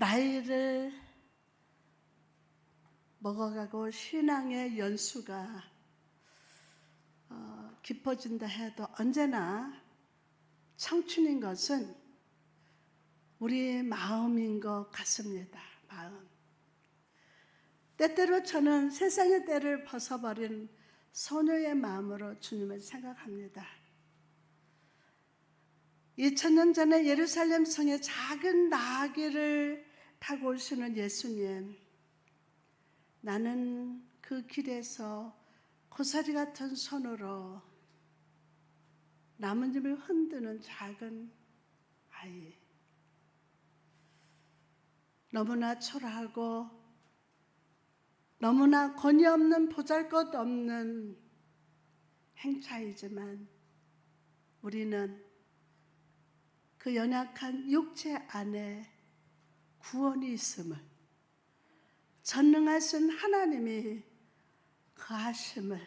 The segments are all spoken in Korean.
나이를 먹어가고 신앙의 연수가 깊어진다 해도 언제나 청춘인 것은 우리의 마음인 것 같습니다. 마음. 때때로 저는 세상의 때를 벗어버린 소녀의 마음으로 주님을 생각합니다. 2000년 전에 예루살렘 성에 작은 나귀를 타고 오시는 예수님, 나는 그 길에서 고사리 같은 손으로 나뭇잎을 흔드는 작은 아이, 너무나 초라하고 너무나 권위 없는 보잘것없는 행차이지만 우리는 그 연약한 육체 안에 구원이 있음을, 전능하신 하나님이 그 하심을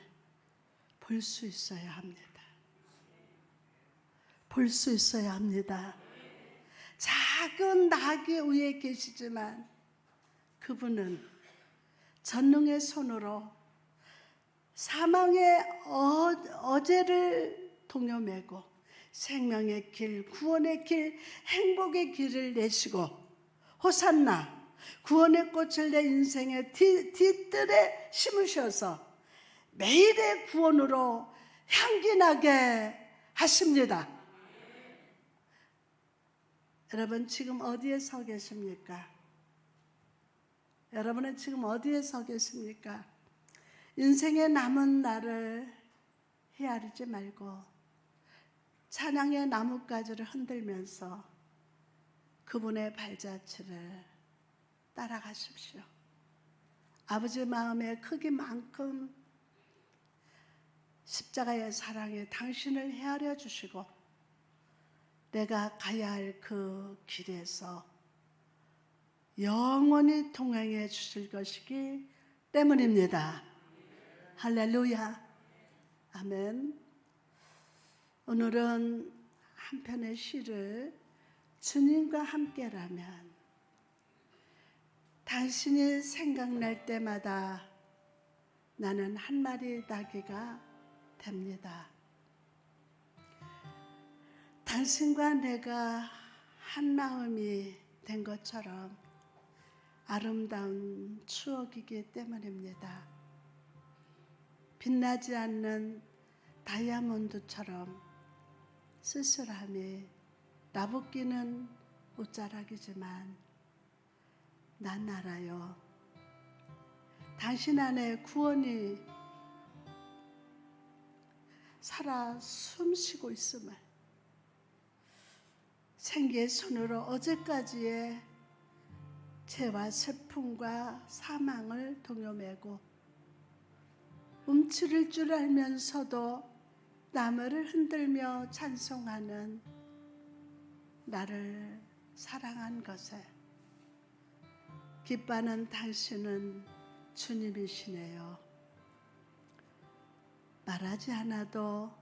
볼 수 있어야 합니다. 볼 수 있어야 합니다. 작은 나귀 위에 계시지만 그분은 전능의 손으로 사망의 어제를 동여매고 생명의 길, 구원의 길, 행복의 길을 내시고 호산나, 구원의 꽃을 내 인생의 뒤뜰에 심으셔서 매일의 구원으로 향기나게 하십니다. 여러분 지금 어디에 서 계십니까? 여러분은 지금 어디에 서 계십니까? 인생의 남은 날을 헤아리지 말고 찬양의 나뭇가지를 흔들면서 그분의 발자취를 따라가십시오. 아버지 마음의 크기만큼 십자가의 사랑에 당신을 헤아려 주시고 내가 가야 할 그 길에서 영원히 동행해 주실 것이기 때문입니다. 할렐루야. 아멘. 오늘은 한 편의 시를 주님과 함께라면 당신이 생각날 때마다 나는 한 마리 나귀가 됩니다. 당신과 내가 한 마음이 된 것처럼 아름다운 추억이기 때문입니다. 빛나지 않는 다이아몬드처럼 쓸쓸함이 나부끼는 옷자락이지만 난 알아요. 당신 안에 구원이 살아 숨쉬고 있음을, 생기의 손으로 어제까지의 죄와 슬픔과 사망을 동여매고 움츠릴 줄 알면서도 나무를 흔들며 찬송하는 나를 사랑한 것에 기뻐하는 당신은 주님이시네요. 말하지 않아도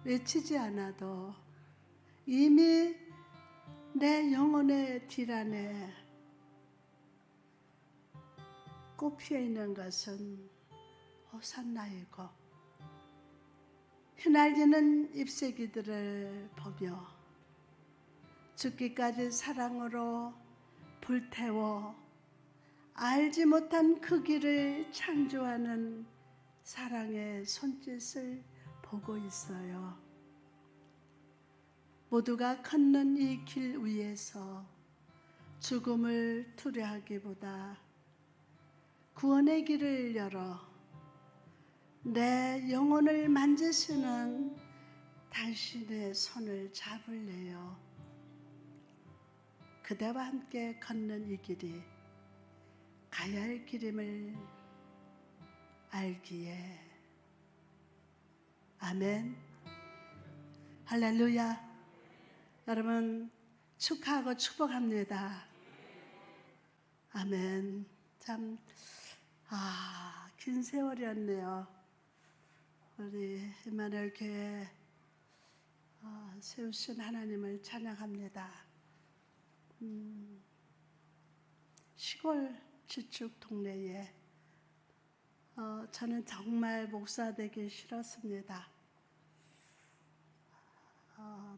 외치지 않아도 이미 내 영혼의 길 안에 꽃 피어 있는 것은 호산나이고 휘날리는 잎새기들을 보며 죽기까지 사랑으로 불태워 알지 못한 그 길을 창조하는 사랑의 손짓을 보고 있어요. 모두가 걷는 이 길 위에서 죽음을 두려워하기보다 구원의 길을 열어 내 영혼을 만지시는 당신의 손을 잡을래요. 그대와 함께 걷는 이 길이 가야 할 길임을 알기에. 아멘. 할렐루야. 여러분 축하하고 축복합니다. 아멘. 참 긴 세월이었네요. 우리 임마누엘 교회 세우신 하나님을 찬양합니다. 시골 지축 동네에 저는 정말 목사 되기 싫었습니다.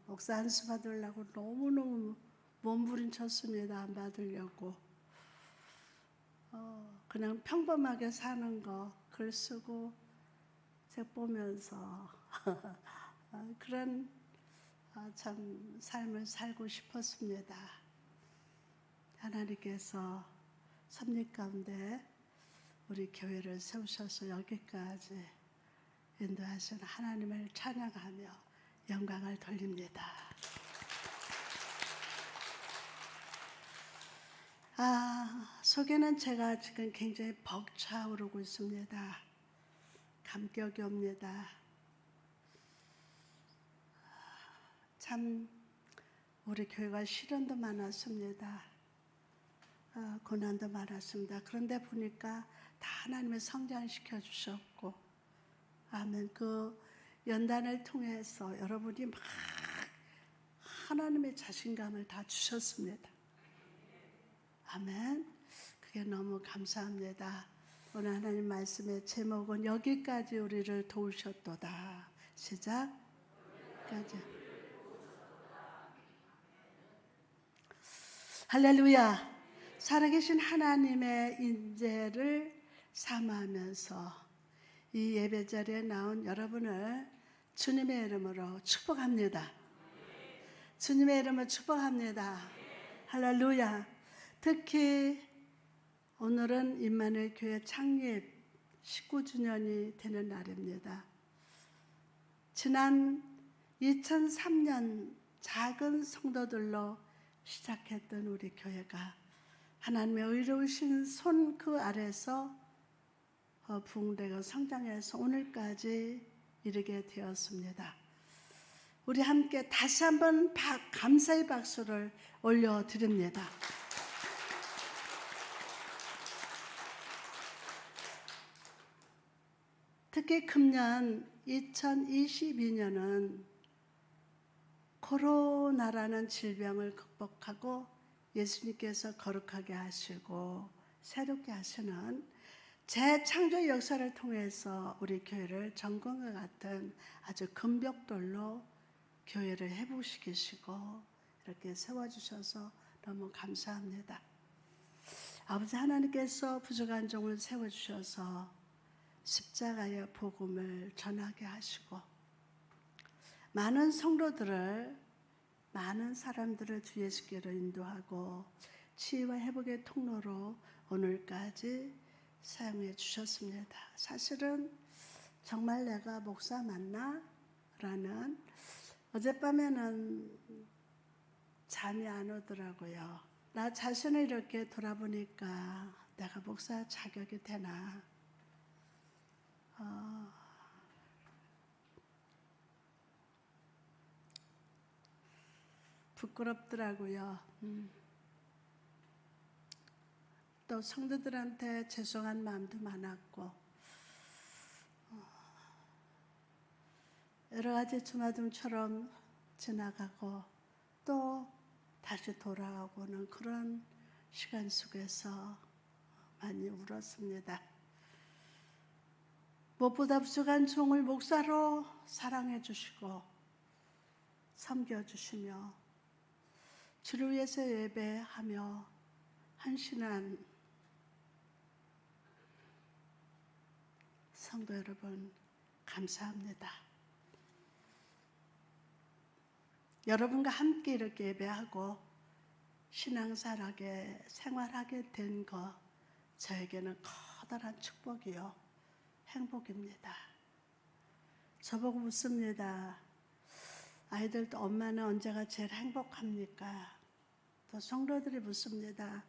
목사 안수 받으려고 너무너무 몸부림쳤습니다. 안 받으려고. 그냥 평범하게 사는 거 글 쓰고 책 보면서 그런 참 삶을 살고 싶었습니다. 하나님께서 섭리 가운데 우리 교회를 세우셔서 여기까지 인도하신 하나님을 찬양하며 영광을 돌립니다. 속에는 제가 지금 굉장히 벅차오르고 있습니다. 감격이 옵니다. 참 우리 교회가 시련도 많았습니다. 고난도 많았습니다. 그런데 보니까 다 하나님을 성장시켜 주셨고, 아멘. 그 연단을 통해서 여러분이 막 하나님의 자신감을 다 주셨습니다. 아멘. 그게 너무 감사합니다. 오늘 하나님 말씀의 제목은 여기까지 우리를 도우셨도다. 시작. 여기까지. 할렐루야. 살아계신 하나님의 인재를 삼으면서 이 예배 자리에 나온 여러분을 주님의 이름으로 축복합니다. 주님의 이름으로 축복합니다. 할렐루야. 특히 오늘은 임마누엘 교회 창립 19주년이 되는 날입니다. 지난 2003년 작은 성도들로 시작했던 우리 교회가 하나님의 의로우신 손 그 아래서 부흥되고 성장해서 오늘까지 이르게 되었습니다. 우리 함께 다시 한번 감사의 박수를 올려드립니다. 특히 금년 2022년은 코로나라는 질병을 극복하고 예수님께서 거룩하게 하시고 새롭게 하시는 재창조 역사를 통해서 우리 교회를 전공과 같은 아주 금벽돌로 교회를 회복시키시고 이렇게 세워주셔서 너무 감사합니다. 아버지 하나님께서 부족한 종을 세워주셔서 십자가의 복음을 전하게 하시고 많은 성도들을, 많은 사람들을 주 예수께로 인도하고 치유와 회복의 통로로 오늘까지 사용해 주셨습니다. 사실은 정말 내가 목사 맞나? 라는 어젯밤에는 잠이 안 오더라고요. 나 자신을 이렇게 돌아보니까 내가 목사 자격이 되나? 부끄럽더라고요. 또 성도들한테 죄송한 마음도 많았고 여러 가지 주마등처럼 지나가고 또 다시 돌아오고는 그런 시간 속에서 많이 울었습니다. 무엇보다 부족한 종을 목사로 사랑해 주시고 섬겨 주시며 주를 위해서 예배하며 헌신한 성도 여러분 감사합니다. 여러분과 함께 이렇게 예배하고 신앙생활하게 생활하게 된 것 저에게는 커다란 축복이요 행복입니다. 저보고 묻습니다. 아이들도 엄마는 언제가 제일 행복합니까? 또 성도들이 묻습니다.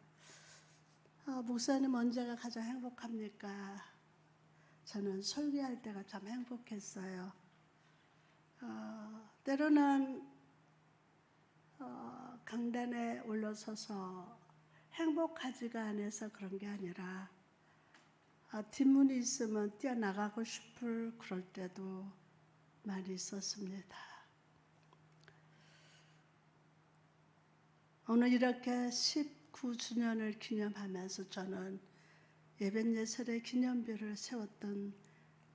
목사님 언제가 가장 행복합니까? 저는 설교할 때가 참 행복했어요. 때로는 강단에 올라서서 행복하지가 않아서 그런 게 아니라 뒷문이 있으면 뛰어나가고 싶을 그럴 때도 많이 있었습니다. 오늘 이렇게 19주년을 기념하면서 저는 에벤예설의 기념비를 세웠던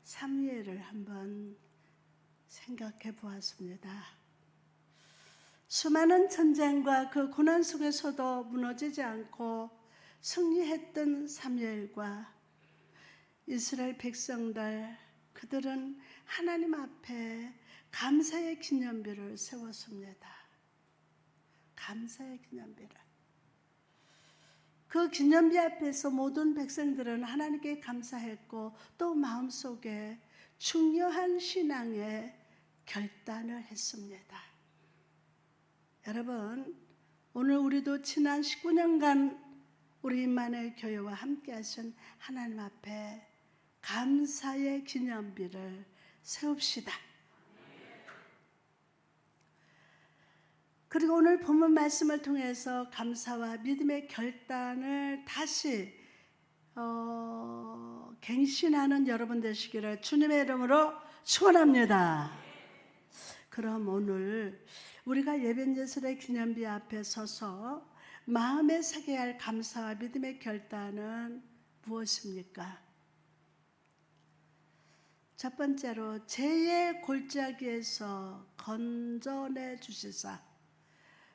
사무엘을 한번 생각해 보았습니다. 수많은 전쟁과 그 고난 속에서도 무너지지 않고 승리했던 사무엘과 이스라엘 백성들, 그들은 하나님 앞에 감사의 기념비를 세웠습니다. 감사의 기념비를. 그 기념비 앞에서 모든 백성들은 하나님께 감사했고 또 마음속에 중요한 신앙의 결단을 했습니다. 여러분, 오늘 우리도 지난 19년간 우리 임마누엘 교회와 함께 하신 하나님 앞에 감사의 기념비를 세웁시다. 그리고 오늘 본문 말씀을 통해서 감사와 믿음의 결단을 다시 갱신하는 여러분 되시기를 주님의 이름으로 축원합니다. 그럼 오늘 우리가 예배예술의 기념비 앞에 서서 마음에 새게 할 감사와 믿음의 결단은 무엇입니까? 첫 번째로 죄의 골짜기에서 건져내 주시사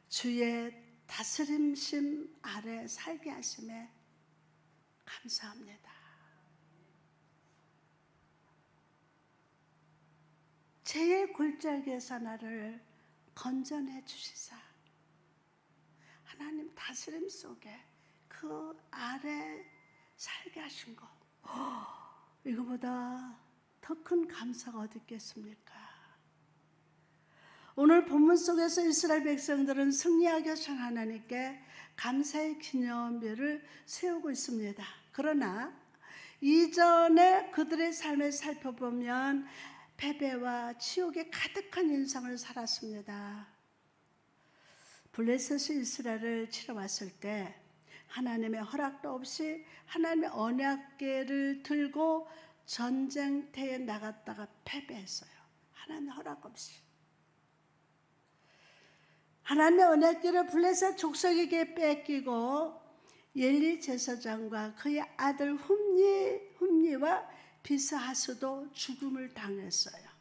주의 다스림심 아래 살게 하심에 감사합니다. 죄의 골짜기에서 나를 건져내 주시사 하나님 다스림 속에 그 아래 살게 하신 것, 이거보다 더 큰 감사가 어디 있겠습니까? 오늘 본문 속에서 이스라엘 백성들은 승리하게 하신 하나님께 감사의 기념비를 세우고 있습니다. 그러나 이전에 그들의 삶을 살펴보면 패배와 치욕에 가득한 인생을 살았습니다. 블레셋이 이스라엘을 치러 왔을 때 하나님의 허락도 없이 하나님의 언약궤를 들고 전쟁터에 나갔다가 패배했어요. 하나님의 허락 없이. 하나님의 언약궤를 블레셋 족속에게 뺏기고 엘리 제사장과 그의 아들 훔니와 비스하스도 죽음을 당했어요.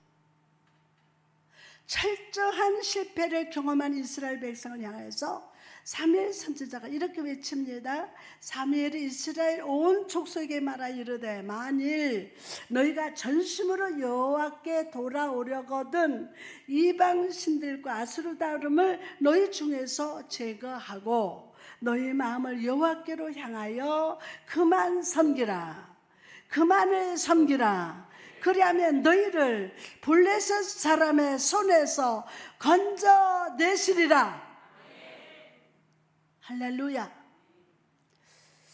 철저한 실패를 경험한 이스라엘 백성을 향해서 사무엘 선지자가 이렇게 외칩니다. 사무엘이 이스라엘 온 족속에게 말하 이르되 만일 너희가 전심으로 여호와께 돌아오려거든 이방 신들과 아수르다름을 너희 중에서 제거하고 너희 마음을 여호와께로 향하여 그만 섬기라. 그만을 섬기라. 그리하면 너희를 블레셋 사람의 손에서 건져내시리라. 할렐루야.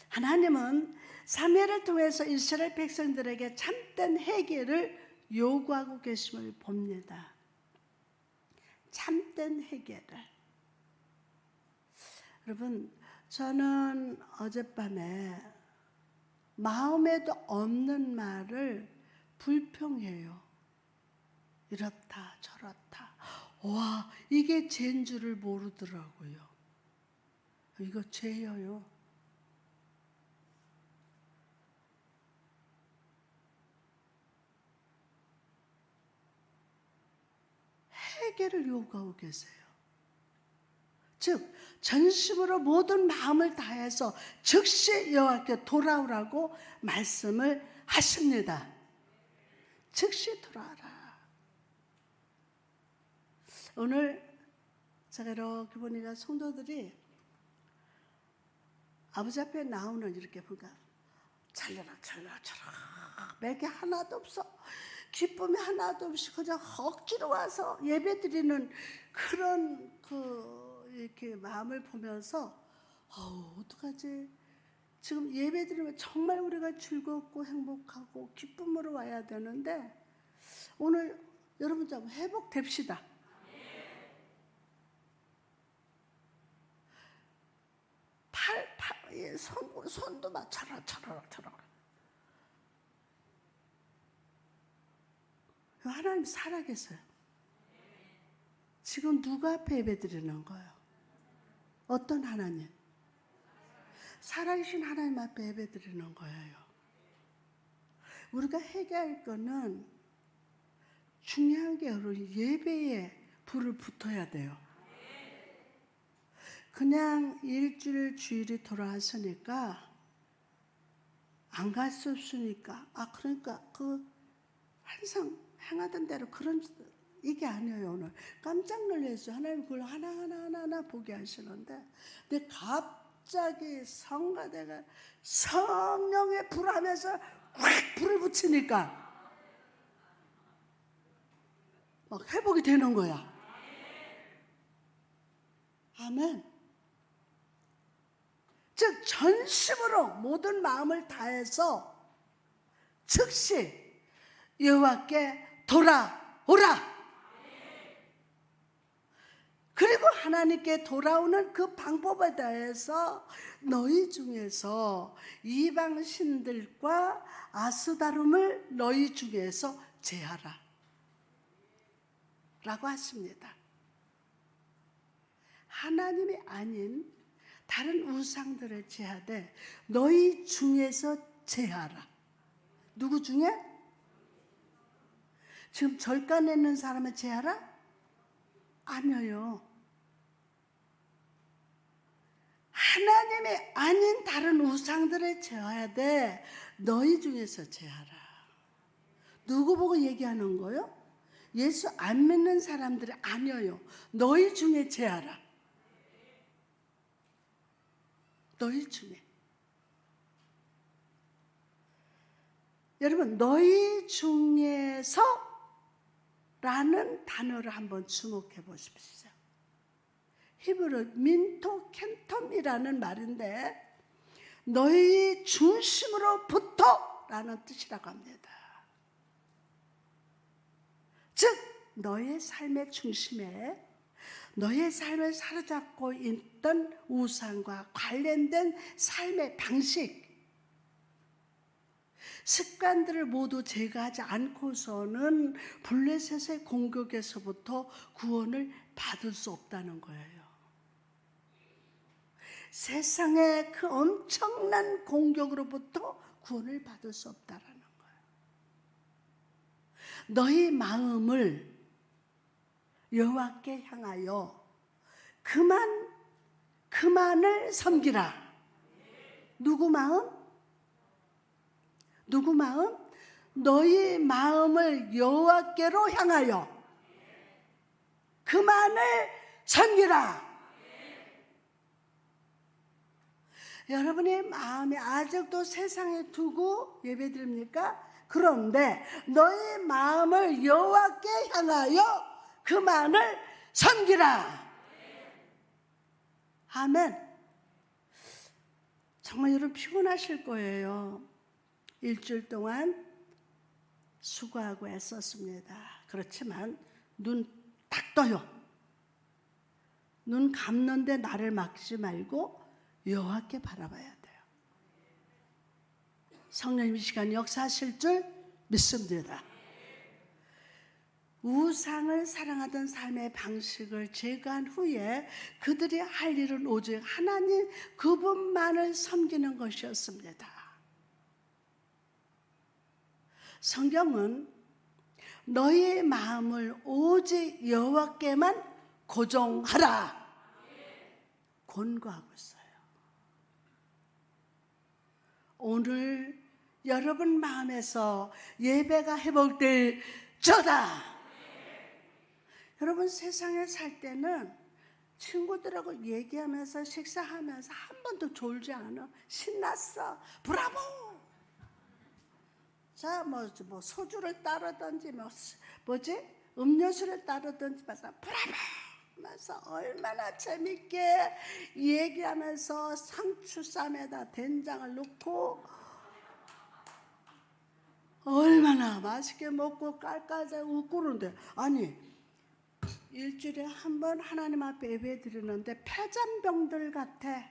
하나님은 사무엘을 통해서 이스라엘 백성들에게 참된 회개를 요구하고 계심을 봅니다. 참된 회개를. 여러분, 저는 어젯밤에 마음에도 없는 말을 불평해요. 이렇다 저렇다. 와, 이게 죄인 줄을 모르더라고요. 이거 죄예요. 회개를 요구하고 계세요. 즉 전심으로 모든 마음을 다해서 즉시 여호와께 돌아오라고 말씀을 하십니다. 즉시 돌아와라. 오늘 제가 이렇게 보니까 성도들이 아버지 앞에 나오는 이렇게 보니까 찰려라 맥이 하나도 없어. 기쁨이 하나도 없이 그냥 억지로 와서 예배드리는 그런 이렇게 마음을 보면서 어떡하지? 지금 예배드리면 정말 우리가 즐겁고 행복하고 기쁨으로 와야 되는데 오늘 여러분 좀 회복됩시다. 손도 막 차라차라. 하나님 살아계세요. 지금 누가 앞에 예배드리는 거예요? 어떤 하나님? 살아계신 하나님 앞에 예배드리는 거예요. 우리가 회개할 거는 중요한 게 예배에 불을 붙어야 돼요. 그냥 일주일 주일이 돌아왔으니까 안 갈 수 없으니까 그러니까 항상 행하던 대로 그런 이게 아니에요. 오늘 깜짝 놀랐어요. 하나님 그걸 하나하나 보게 하시는데 근데 갑자기 성가대가 성령의 불 하면서 확 불을 붙이니까 막 회복이 되는 거야. 아멘. 즉 전심으로 모든 마음을 다해서 즉시 여호와께 돌아오라. 그리고 하나님께 돌아오는 그 방법에 대해서 너희 중에서 이방신들과 아스다름을 너희 중에서 제하라 라고 하십니다. 하나님이 아닌 다른 우상들을 제하되 너희 중에서 제하라. 누구 중에? 지금 절간 내는 사람을 제하라? 아니에요. 하나님이 아닌 다른 우상들을 제해야 돼. 너희 중에서 제하라. 누구 보고 얘기하는 거요? 예수 안 믿는 사람들이 아니에요. 너희 중에 제하라. 너희 중에. 여러분 너희 중에서 라는 단어를 한번 주목해 보십시오. 히브리 민토 켄텀이라는 말인데 너희 중심으로부터 라는 뜻이라고 합니다. 즉 너의 삶의 중심에 너의 삶을 사로잡고 있던 우상과 관련된 삶의 방식, 습관들을 모두 제거하지 않고서는 블레셋의 공격에서부터 구원을 받을 수 없다는 거예요. 세상의 그 엄청난 공격으로부터 구원을 받을 수 없다라는 거예요. 너희 마음을 여호와께 향하여 그만을 섬기라. 누구 마음? 누구 마음? 너희 마음을 여호와께로 향하여 그만을 섬기라. 여러분의 마음이 아직도 세상에 두고 예배드립니까? 그런데 너희 마음을 여호와께 향하여 그만을 섬기라. 아멘. 정말 여러분 피곤하실 거예요. 일주일 동안 수고하고 애썼습니다. 그렇지만 눈 딱 떠요. 눈 감는데 나를 막지 말고 여호와께 바라봐야 돼요. 성령님 이 시간 역사하실 줄 믿습니다. 우상을 사랑하던 삶의 방식을 제거한 후에 그들이 할 일은 오직 하나님 그분만을 섬기는 것이었습니다. 성경은 너희의 마음을 오직 여호와께만 고정하라 권고하고 있어요. 오늘 여러분 마음에서 예배가 회복될 저다. 여러분 세상에 살 때는 친구들하고 얘기하면서 식사하면서 한 번도 졸지 않아. 신났어. 브라보. 자, 뭐 소주를 따르든지 음료수를 따르든지 브라보 하면서 얼마나 재밌게 얘기하면서 상추쌈에다 된장을 넣고 얼마나 맛있게 먹고 깔깔대고 웃고 그러는데 아니 일주일에 한 번 하나님 앞에 예배 드리는데 폐잔병들 같아.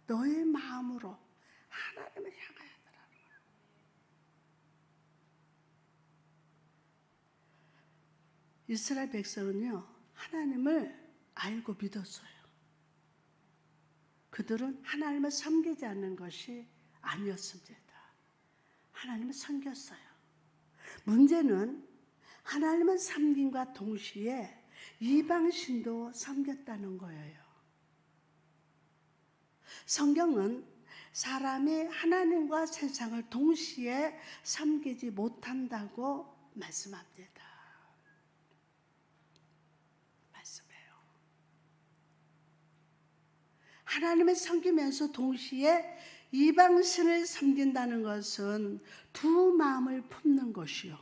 너의 마음으로 하나님을 향하여 하더라. 이스라엘 백성은요 하나님을 알고 믿었어요. 그들은 하나님을 섬기지 않는 것이 아니었습니다. 하나님을 섬겼어요. 문제는 하나님을 섬김과 동시에 이방신도 섬겼다는 거예요. 성경은 사람이 하나님과 세상을 동시에 섬기지 못한다고 말씀합니다. 말씀해요. 하나님을 섬기면서 동시에 이방신을 섬긴다는 것은 두 마음을 품는 것이요.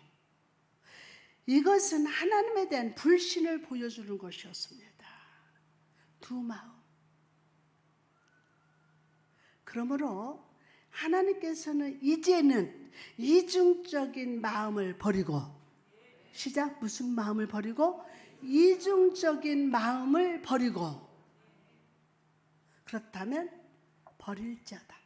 이것은 하나님에 대한 불신을 보여주는 것이었습니다. 두 마음. 그러므로 하나님께서는 이제는 이중적인 마음을 버리고, 시작, 무슨 마음을 버리고? 이중적인 마음을 버리고, 그렇다면 버릴지어다.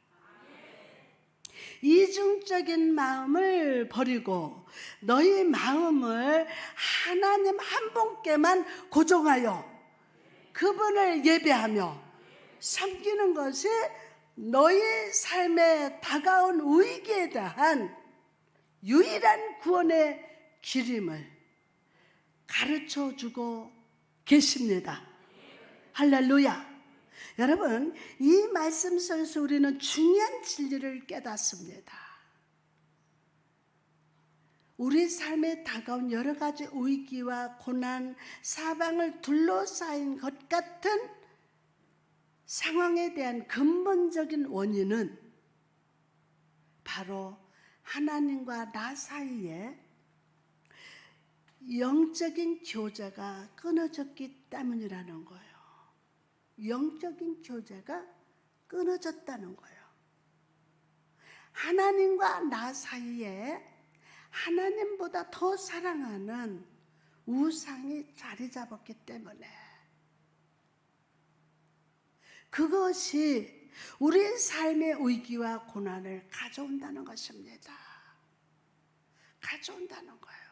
이중적인 마음을 버리고 너희 마음을 하나님 한 분께만 고정하여 그분을 예배하며 섬기는 것이 너희 삶에 다가온 위기에 대한 유일한 구원의 길임을 가르쳐주고 계십니다. 할렐루야. 여러분, 이 말씀 속에서 우리는 중요한 진리를 깨닫습니다. 우리 삶에 다가온 여러 가지 위기와 고난, 사방을 둘러싸인 것 같은 상황에 대한 근본적인 원인은 바로 하나님과 나 사이에 영적인 교제가 끊어졌기 때문이라는 거예요. 영적인 교제가 끊어졌다는 거예요. 하나님과 나 사이에 하나님보다 더 사랑하는 우상이 자리 잡았기 때문에 그것이 우리 삶의 위기와 고난을 가져온다는 것입니다. 가져온다는 거예요.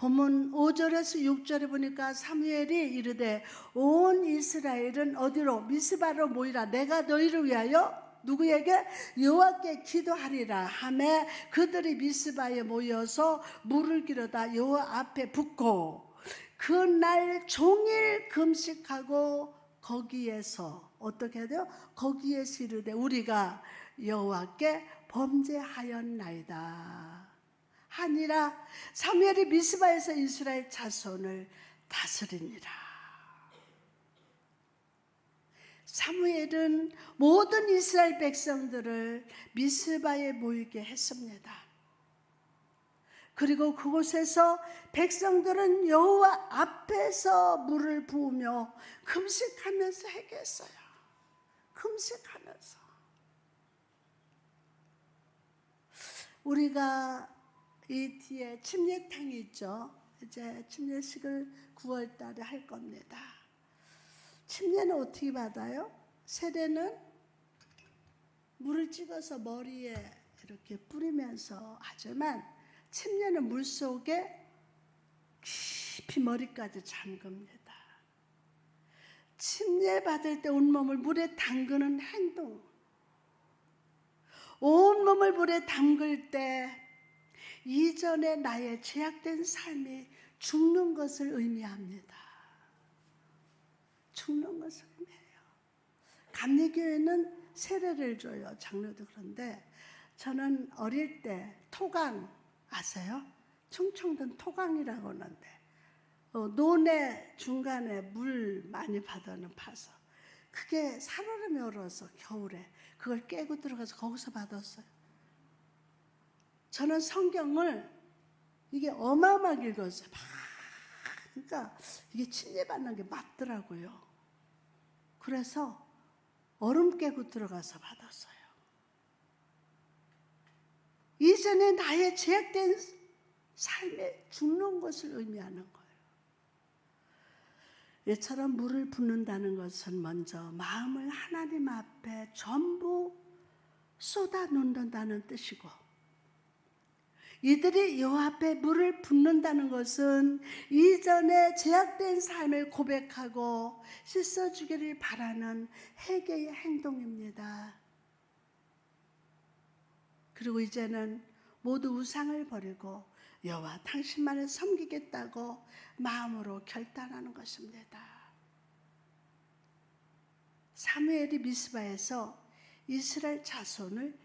본문 5절에서 6절에 보니까 사무엘이 이르되 온 이스라엘은 어디로? 미스바로 모이라. 내가 너희를 위하여 누구에게? 여호와께 기도하리라 하매 그들이 미스바에 모여서 물을 기르다 여호와 앞에 붓고 그날 종일 금식하고 거기에서 어떻게 해야 돼요? 거기에서 이르되 우리가 여호와께 범죄하였나이다 하니라. 사무엘이 미스바에서 이스라엘 자손을 다스리니라. 사무엘은 모든 이스라엘 백성들을 미스바에 모이게 했습니다. 그리고 그곳에서 백성들은 여호와 앞에서 물을 부으며 금식하면서 회개했어요. 금식하면서. 우리가 이 뒤에 침례탕이 있죠. 이제 침례식을 9월 달에 할 겁니다. 침례는 어떻게 받아요? 세례는 물을 찍어서 머리에 이렇게 뿌리면서 하지만 침례는 물속에 깊이 머리까지 잠깁니다. 침례 받을 때 온몸을 물에 담그는 행동, 온몸을 물에 담글 때 이전에 나의 죄악된 삶이 죽는 것을 의미합니다. 죽는 것을 의미해요. 감리교회는 세례를 줘요. 장로도. 그런데 저는 어릴 때 토강 아세요? 충청도 토강이라고 하는데 논의 중간에 물 많이 받아는 파서 그게 살얼음이 얼어서 겨울에 그걸 깨고 들어가서 거기서 받았어요. 저는 성경을 이게 어마어마하게 읽었어요. 그러니까 이게 침례받는 게 맞더라고요. 그래서 얼음 깨고 들어가서 받았어요. 이전에 나의 죄악된 삶에 죽는 것을 의미하는 거예요. 이처럼 물을 붓는다는 것은 먼저 마음을 하나님 앞에 전부 쏟아 놓는다는 뜻이고 이들이 여호와 앞에 물을 붓는다는 것은 이전에 제약된 삶을 고백하고 씻어주기를 바라는 회개의 행동입니다. 그리고 이제는 모두 우상을 버리고 여호와 당신만을 섬기겠다고 마음으로 결단하는 것입니다. 사무엘이 미스바에서 이스라엘 자손을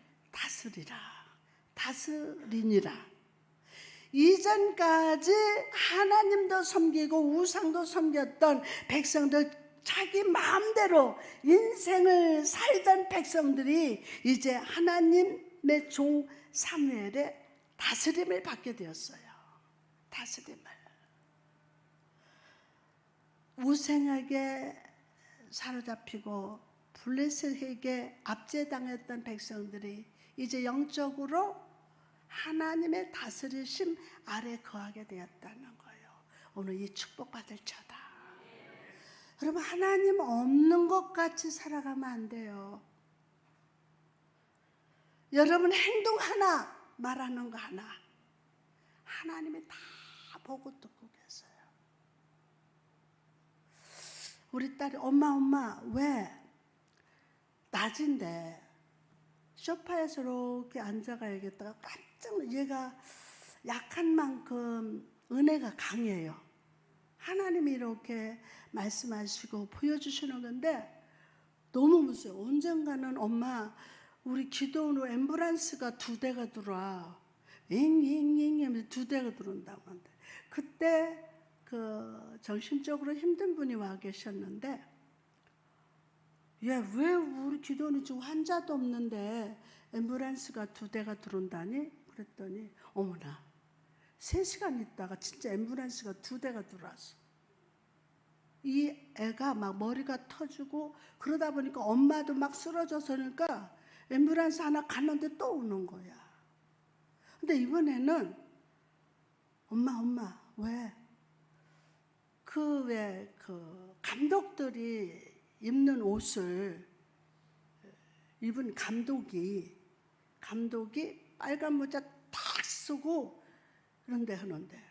다스리니라. 이전까지 하나님도 섬기고 우상도 섬겼던 백성들, 자기 마음대로 인생을 살던 백성들이 이제 하나님의 종 사무엘의 다스림을 받게 되었어요. 다스림을. 우상에게 사로잡히고 블레셋에게 압제당했던 백성들이 이제 영적으로 하나님의 다스리심 아래 거하게 되었다는 거예요. 오늘 이 축복받을 처다. 여러분, 하나님 없는 것 같이 살아가면 안 돼요. 여러분 행동 하나, 말하는 거 하나, 하나님이 다 보고 듣고 계세요. 우리 딸이 엄마 왜 낮인데 소파에서 이렇게 앉아가야겠다가 깜짝 얘가 약한 만큼 은혜가 강해요. 하나님이 이렇게 말씀하시고 보여주시는 건데 너무 무서워요. 언젠가는 엄마 우리 기도원으로 앰뷸런스가 2대가 들어와. 잉잉잉 하면서 2대가 들어온다고 하는데 그때 그 정신적으로 힘든 분이 와 계셨는데 왜 우리 기도원이 지금 환자도 없는데 앰뷸런스가 2대가 들어온다니? 그랬더니 어머나 3시간 있다가 진짜 앰뷸런스가 2대가 들어왔어. 이 애가 막 머리가 터지고 그러다 보니까 엄마도 막 쓰러져서 그러니까 앰뷸런스 하나 갔는데 또 오는 거야. 근데 이번에는 엄마 왜 그 감독들이 입는 옷을 입은 감독이 빨간 모자 탁 쓰고 그런데 하는데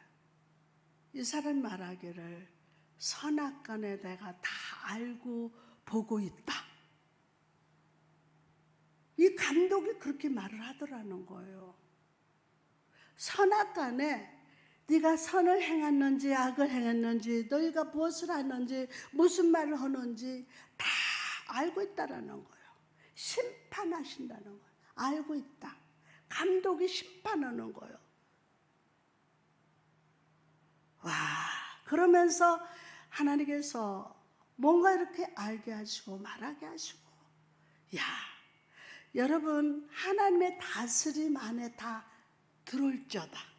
이 사람 말하기를 선악간에 내가 다 알고 보고 있다. 이 감독이 그렇게 말을 하더라는 거예요. 선악간에 네가 선을 행했는지 악을 행했는지 너희가 무엇을 하는지 무슨 말을 하는지 다 알고 있다라는 거예요. 심판하신다는 거예요. 알고 있다. 감독이 심판하는 거예요. 와, 그러면서 하나님께서 뭔가 이렇게 알게 하시고 말하게 하시고 야, 여러분 하나님의 다스림 안에 다 들어올저다.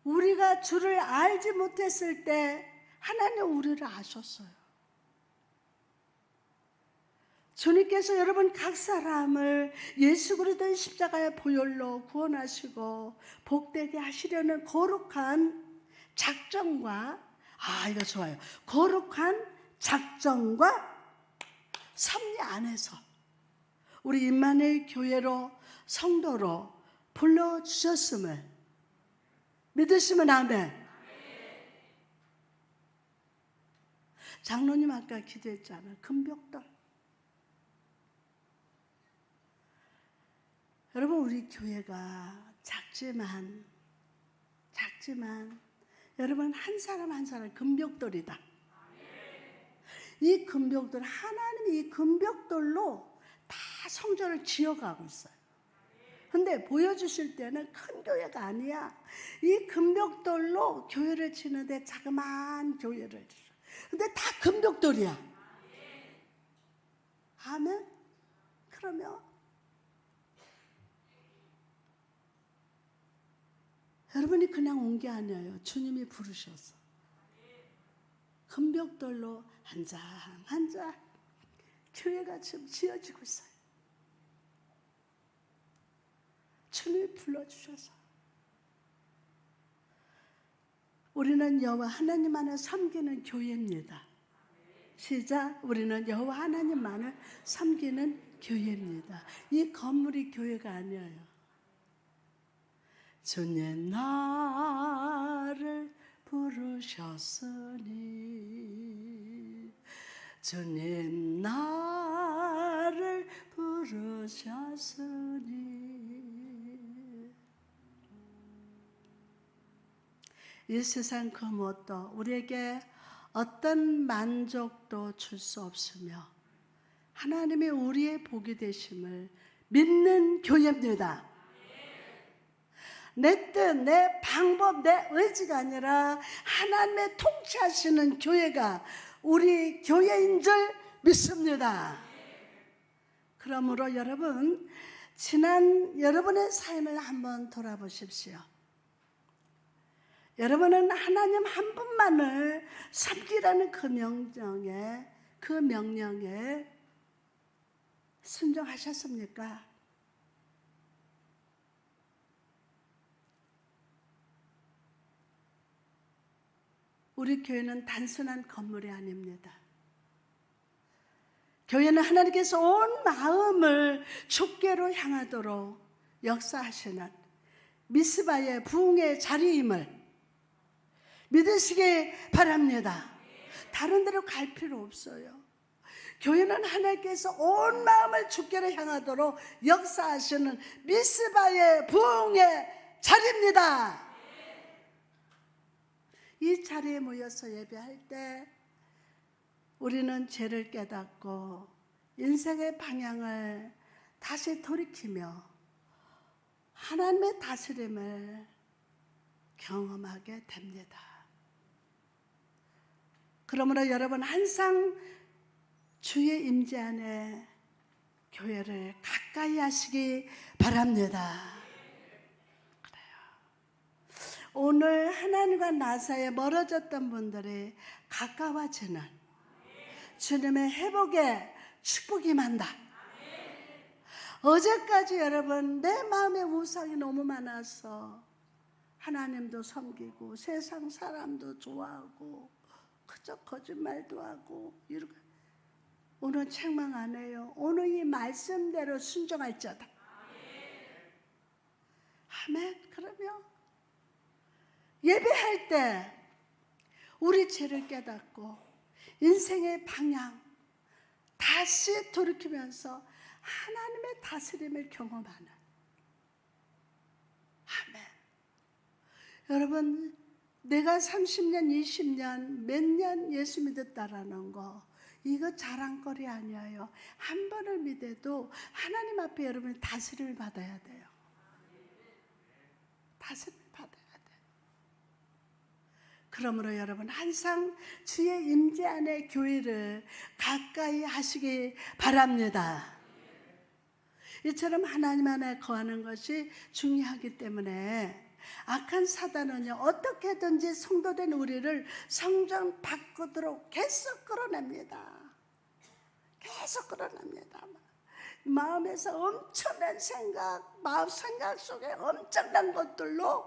우리가 주를 알지 못했을 때 하나님 우리를 아셨어요. 주님께서 여러분 각 사람을 예수 그리스도의 십자가의 보혈로 구원하시고 복되게 하시려는 거룩한 작정과 이거 좋아요. 거룩한 작정과 섭리 안에서 우리 임마누엘 교회로 성도로 불러주셨음을 믿으시면 아멘. 장로님 아까 기도했잖아요. 금벽돌. 여러분 우리 교회가 작지만 여러분 한 사람 한 사람 금벽돌이다. 이 금벽돌 하나님이 이 금벽돌로 다 성전을 지어가고 있어요. 근데 보여주실 때는 큰 교회가 아니야. 이 금벽돌로 교회를 치는데 자그마한 교회를 주셔. 근데 다 금벽돌이야. 아멘? 그러면 여러분이 그냥 온 게 아니에요. 주님이 부르셔서. 금벽돌로 한 장 한 장 교회가 지금 지어지고 있어요. 주님이 불러주셔서 우리는 여호와 하나님만을 섬기는 교회입니다. 시작. 우리는 여호와 하나님만을 섬기는 교회입니다. 이 건물이 교회가 아니에요. 주님 나를 부르셨으니 주님 나를 부르셨으니 이 세상 그 무엇도 우리에게 어떤 만족도 줄 수 없으며 하나님이 우리의 복이 되심을 믿는 교회입니다. 내 뜻, 내 방법, 내 의지가 아니라 하나님의 통치하시는 교회가 우리 교회인 줄 믿습니다. 그러므로 여러분, 지난 여러분의 삶을 한번 돌아보십시오. 여러분은 하나님 한 분만을 섬기라는 그 명령에 순종하셨습니까? 우리 교회는 단순한 건물이 아닙니다. 교회는 하나님께서 온 마음을 주께로 향하도록 역사하시는 미스바의 부흥의 자리임을 믿으시기 바랍니다. 다른 데로 갈 필요 없어요. 교회는 하나님께서 온 마음을 주께로 향하도록 역사하시는 미스바의 부흥의 자리입니다. 이 자리에 모여서 예배할 때 우리는 죄를 깨닫고 인생의 방향을 다시 돌이키며 하나님의 다스림을 경험하게 됩니다. 그러므로 여러분 항상 주의 임재 안에 교회를 가까이 하시기 바랍니다. 오늘 하나님과 나 사이에 멀어졌던 분들이 가까워지는 주님의 회복의 축복이 만다. 어제까지 여러분 내 마음에 우상이 너무 많아서 하나님도 섬기고 세상 사람도 좋아하고 그저 거짓말도 하고 이러고 오늘 책망 안 해요. 오늘 이 말씀대로 순종할지어다. 아멘. 그러면 예배할 때 우리 죄를 깨닫고 인생의 방향 다시 돌이키면서 하나님의 다스림을 경험하는 아멘. 여러분 내가 30년 20년 몇 년 예수 믿었다라는 거 이거 자랑거리 아니에요. 한 번을 믿어도 하나님 앞에 여러분이 다스림을 받아야 돼요. 다스림을 받아야 돼요. 그러므로 여러분 항상 주의 임재 안에 교회를 가까이 하시기 바랍니다. 이처럼 하나님 안에 거하는 것이 중요하기 때문에 악한 사단은요 어떻게든지 성도된 우리를 성전 밖으로 계속 끌어냅니다. 계속 끌어냅니다. 마음에서 엄청난 생각, 마음 생각 속에 엄청난 것들로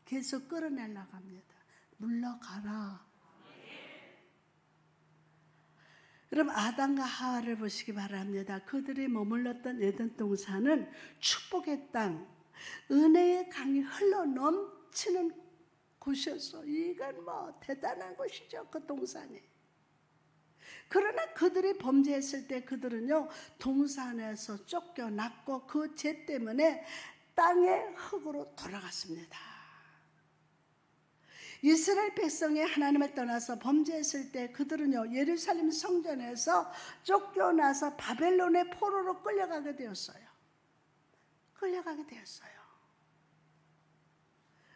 계속 끌어내려고 합니다. 물러가라. 여러분 아담과 하와를 보시기 바랍니다. 그들이 머물렀던 에덴 동산은 축복의 땅, 은혜의 강이 흘러 넘치는 곳이었어. 이건 뭐 대단한 곳이죠. 그 동산이. 그러나 그들이 범죄했을 때 그들은요 동산에서 쫓겨났고 그 죄 때문에 땅의 흙으로 돌아갔습니다. 이스라엘 백성이 하나님을 떠나서 범죄했을 때 그들은요 예루살렘 성전에서 쫓겨나서 바벨론의 포로로 끌려가게 되었어요. 끌려가게 되었어요.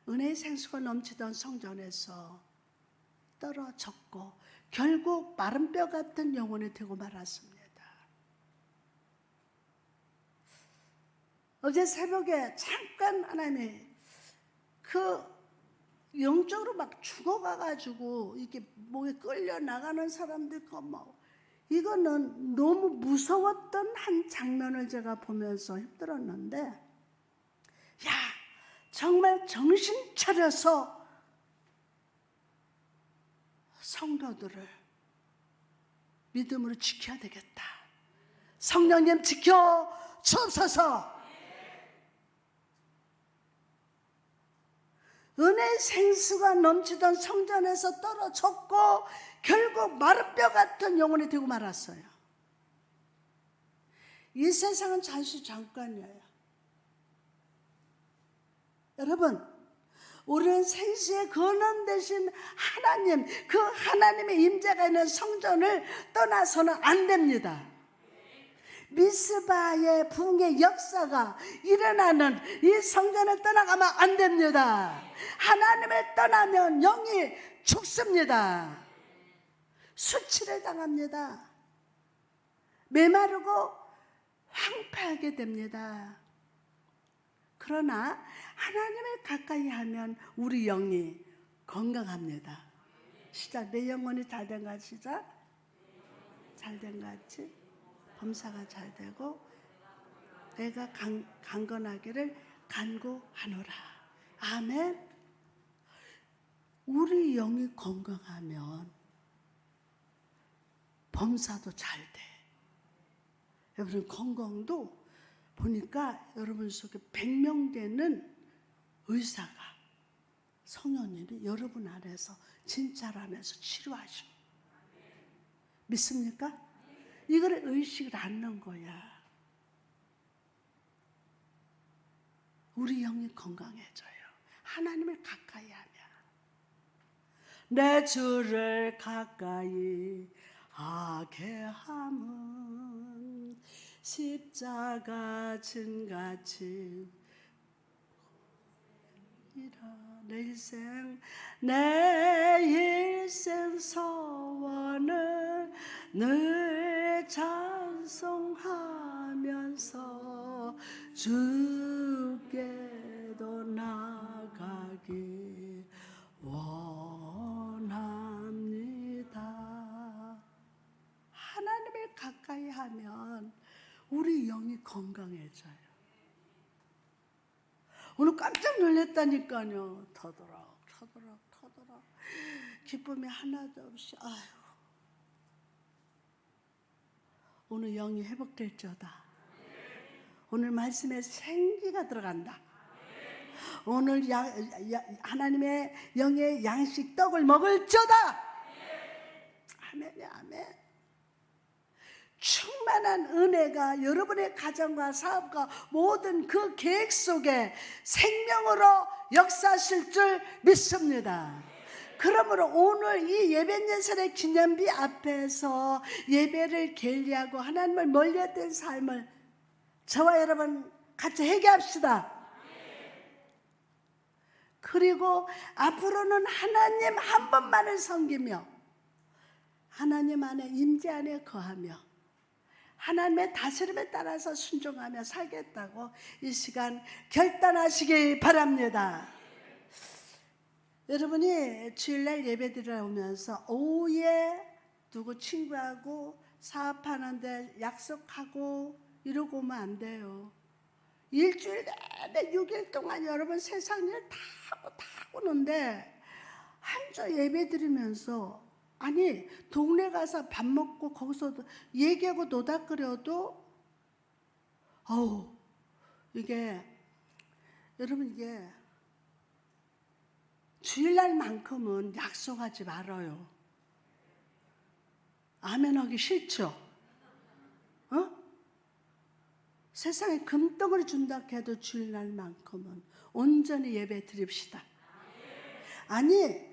은혜의 생수가 넘치던 성전에서 떨어졌고 결국 마른 뼈 같은 영혼이 되고 말았습니다. 어제 새벽에 잠깐 하나님이 그 영적으로 막 죽어가가지고 이게 목에 끌려 나가는 사람도 있고 뭐 이거는 너무 무서웠던 한 장면을 제가 보면서 힘들었는데 야 정말 정신 차려서 성도들을 믿음으로 지켜야 되겠다. 성령님 지켜 주옵소서. 은혜의 생수가 넘치던 성전에서 떨어졌고 결국 마른 뼈 같은 영혼이 되고 말았어요. 이 세상은 잠시 잠깐이에요. 여러분, 우리는 생수의 근원 되신 하나님, 그 하나님의 임재가 있는 성전을 떠나서는 안 됩니다. 미스바의 부흥의 역사가 일어나는 이 성전을 떠나가면 안 됩니다. 하나님을 떠나면 영이 죽습니다. 수치를 당합니다. 메마르고 황폐하게 됩니다. 그러나 하나님을 가까이 하면 우리 영이 건강합니다. 시작. 내 영혼이 잘된 것 시작. 잘된 것 같이 범사가 잘 되고 내가 강건하기를 간구하노라. 아멘. 우리 영이 건강하면 범사도 잘 돼. 여러분, 건강도 보니까 여러분 속에 100명 되는 의사가, 성령님이 여러분 안에서, 진짜로 안에서 치료하시고. 믿습니까? 이거를 의식을 않는 거야. 우리 영이 건강해져요. 하나님을 가까이 하면. 내 주를 가까이 하게 함은 십자가 진같이 내 일생 소원을 늘 찬송하면서 주께도 나가기 원합니다. 하나님을 가까이 하면 우리 영이 건강해져요. 오늘 깜짝 놀랐다니까요. 터더락 기쁨이 하나도 없이. 아유, 오늘 영이 회복될지어다. 오늘 말씀에 생기가 들어간다. 오늘 하나님의 영의 양식 떡을 먹을지어다. 아멘, 아멘. 충만한 은혜가 여러분의 가정과 사업과 모든 그 계획 속에 생명으로 역사하실 줄 믿습니다. 그러므로 오늘 이 예배예술의 기념비 앞에서 예배를 게을리하고 하나님을 멀리했던 삶을 저와 여러분 같이 회개합시다. 그리고 앞으로는 하나님 한 분만을 섬기며 하나님 안에 임재 안에 거하며 하나님의 다스림에 따라서 순종하며 살겠다고 이 시간 결단하시기 바랍니다. 여러분이 주일날 예배드리러 오면서 오후에 누구 친구하고 사업하는데 약속하고 이러고 오면 안 돼요. 일주일 내내 6일 동안 여러분 세상 일 다 오는데 한 주 예배드리면서 아니 동네 가서 밥 먹고 거기서 얘기하고 노닥거려도 이게 여러분 이게 주일날만큼은 약속하지 말아요. 아멘 하기 싫죠? 세상에 금덩어리 준다 해도 주일날만큼은 온전히 예배 드립시다. 아니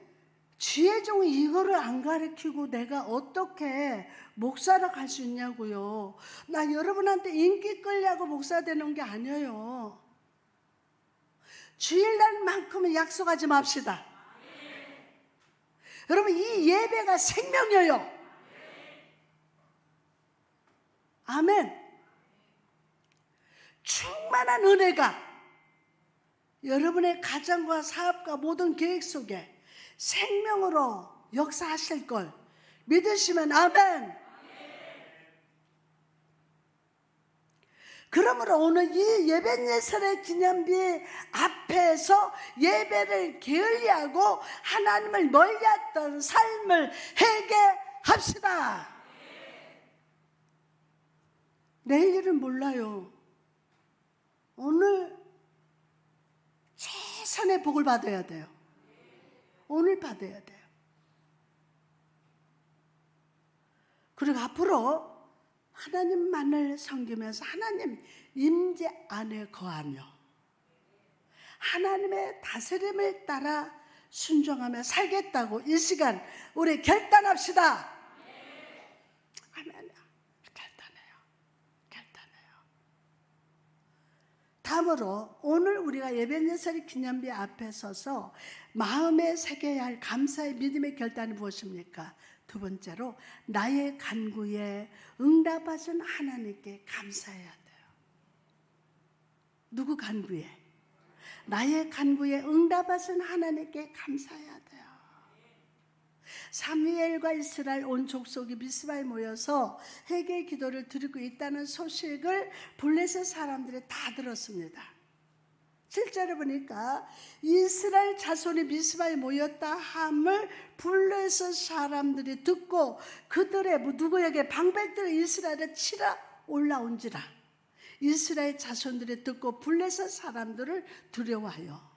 주의 종이 이거를 안 가르치고 내가 어떻게 목사로 갈 수 있냐고요. 나 여러분한테 인기 끌려고 목사 되는 게 아니에요. 주일날만큼은 약속하지 맙시다. 여러분 이 예배가 생명이에요. 아멘. 충만한 은혜가 여러분의 가정과 사업과 모든 계획 속에 생명으로 역사하실 걸 믿으시면 아멘. 그러므로 오늘 이 예배예술의 기념비 앞에서 예배를 게을리하고 하나님을 멀리했던 삶을 회개합시다. 내일은 몰라요. 오늘 최선의 복을 받아야 돼요. 오늘 받아야 돼요. 그리고 앞으로 하나님만을 섬기면서 하나님 임재 안에 거하며 하나님의 다스림을 따라 순종하며 살겠다고 이 시간 우리 결단합시다. 아멘. 결단해요. 다음으로 오늘 우리가 예배연설 기념비 앞에 서서 마음에 새겨야 할 감사의 믿음의 결단이 무엇입니까? 두 번째로 나의 간구에 응답하신 하나님께 감사해야 돼요. 누구 간구에? 나의 간구에 응답하신 하나님께 감사해야 돼요. 사무엘과 이스라엘 온 족속이 미스바에 모여서 회개 기도를 드리고 있다는 소식을 블레셋 사람들이 다 들었습니다. 실제로 보니까 이스라엘 자손이 미스바에 모였다 함을 블레셋 사람들이 듣고 그들의 누구에게 방백들이 이스라엘에 치러 올라온지라 이스라엘 자손들이 듣고 블레셋 사람들을 두려워하여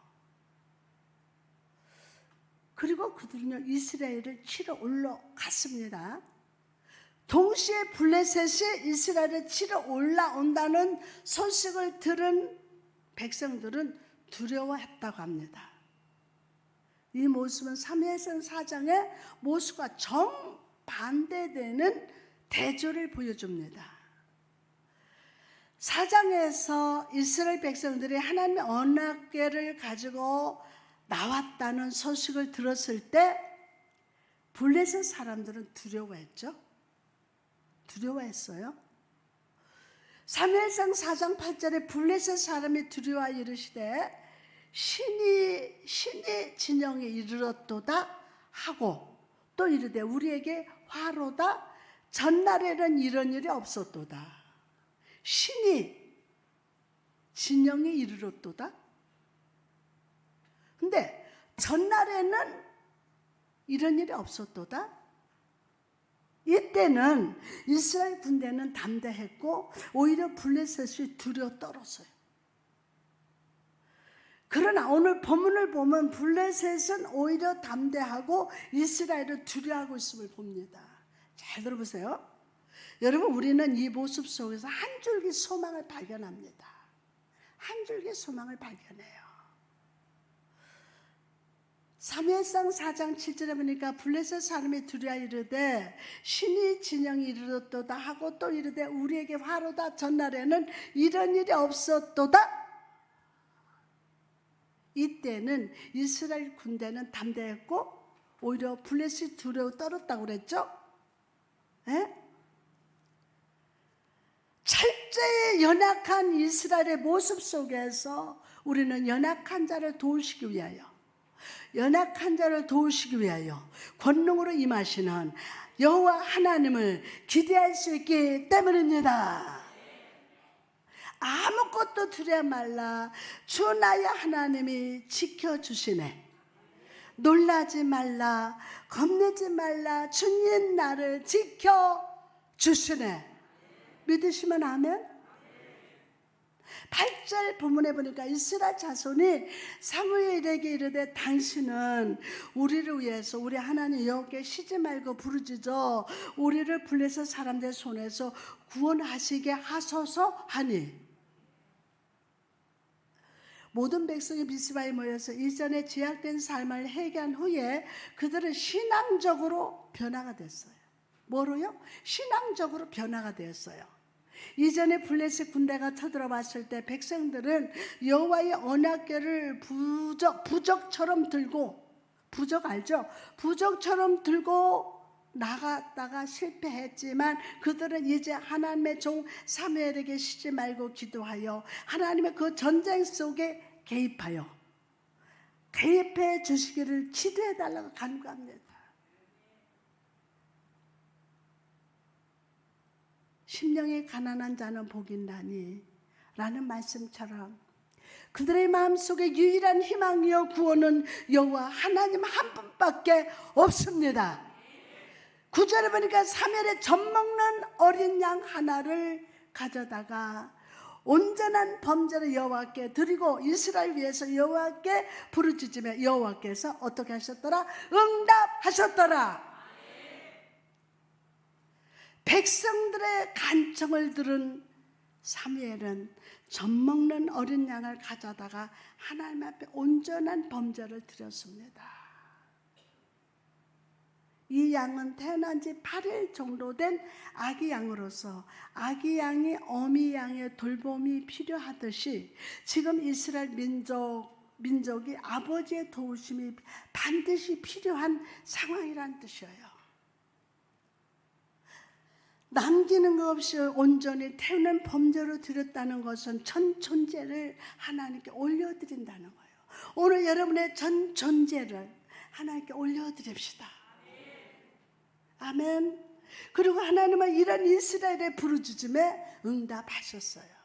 그리고 그들은요 이스라엘을 치러 올라갔습니다. 동시에 블레셋이 이스라엘을 치러 올라온다는 소식을 들은 백성들은 두려워했다고 합니다. 이 모습은 사무엘상 4장의 모습과 정반대되는 대조를 보여줍니다. 4장에서 이스라엘 백성들이 하나님의 언약궤를 가지고 나왔다는 소식을 들었을 때 블레셋 사람들은 두려워했죠. 두려워했어요. 사무엘상 4장 8절에 블레셋 사람이 두려워 이르시되 신이 진영에 이르렀도다 하고 또 이르되 우리에게 화로다 전날에는 이런 일이 없었도다. 신이 진영에 이르렀도다. 근데 전날에는 이런 일이 없었도다. 이때는 이스라엘 군대는 담대했고 오히려 블레셋이 두려워 떨었어요. 그러나 오늘 본문을 보면 블레셋은 오히려 담대하고 이스라엘을 두려워하고 있음을 봅니다. 잘 들어보세요. 여러분 우리는 이 모습 속에서 한 줄기 소망을 발견합니다. 한 줄기 소망을 발견해요. 사무엘상 4장 7절에 보니까 블레셋 사람이 두려워 이르되 신이 진영이 이르렀도다 하고 또 이르되 우리에게 화로다 전날에는 이런 일이 없었도다. 이때는 이스라엘 군대는 담대했고 오히려 블레셋이 두려워 떨었다고 그랬죠. 에? 철저히 연약한 이스라엘의 모습 속에서 우리는 연약한 자를 도우시기 위하여 권능으로 임하시는 여호와 하나님을 기대할 수 있기 때문입니다. 아무것도 두려워 말라. 주 나의 하나님이 지켜주시네. 놀라지 말라. 겁내지 말라. 주님 나를 지켜주시네. 믿으시면 아멘. 8절 본문에 보니까 이스라엘 자손이 사무엘에게 이르되 당신은 우리를 위해서 우리 하나님 여호와께 쉬지 말고 부르짖어 우리를 블레셋 사람들 손에서 구원하시게 하소서 하니 모든 백성이 미스바에 모여서 이전에 제약된 삶을 회개한 후에 그들은 신앙적으로 변화가 됐어요. 뭐로요? 신앙적으로 변화가 되었어요. 이전에 블레셋 군대가 쳐들어왔을 때 백성들은 여호와의 언약궤를 부적처럼 들고 부적 알죠? 부적처럼 들고 나갔다가 실패했지만 그들은 이제 하나님의 종 사무엘에게 쉬지 말고 기도하여 하나님의 그 전쟁 속에 개입해 주시기를 기도해달라고 간구합니다. 심령이 가난한 자는 복이 있나니 라는 말씀처럼 그들의 마음속에 유일한 희망이요 구원은 여호와 하나님 한 분밖에 없습니다. 9절에 보니까 사무엘의 젖먹는 어린 양 하나를 가져다가 온전한 범죄를 여호와께 드리고 이스라엘 위해서 여호와께 부르짖으며 여호와께서 어떻게 하셨더라? 응답하셨더라. 백성들의 간청을 들은 사무엘은 젖먹는 어린 양을 가져다가 하나님 앞에 온전한 범죄를 드렸습니다. 이 양은 태어난 지 8일 정도 된 아기 양으로서 아기 양이 어미 양의 돌봄이 필요하듯이 지금 이스라엘 민족이 아버지의 도우심이 반드시 필요한 상황이란 뜻이에요. 남기는 것 없이 온전히 태우는 범죄로 드렸다는 것은 전 존재를 하나님께 올려드린다는 거예요. 오늘 여러분의 전 존재를 하나님께 올려드립시다. 아멘. 그리고 하나님은 이런 이스라엘의 부르짖음에 응답하셨어요.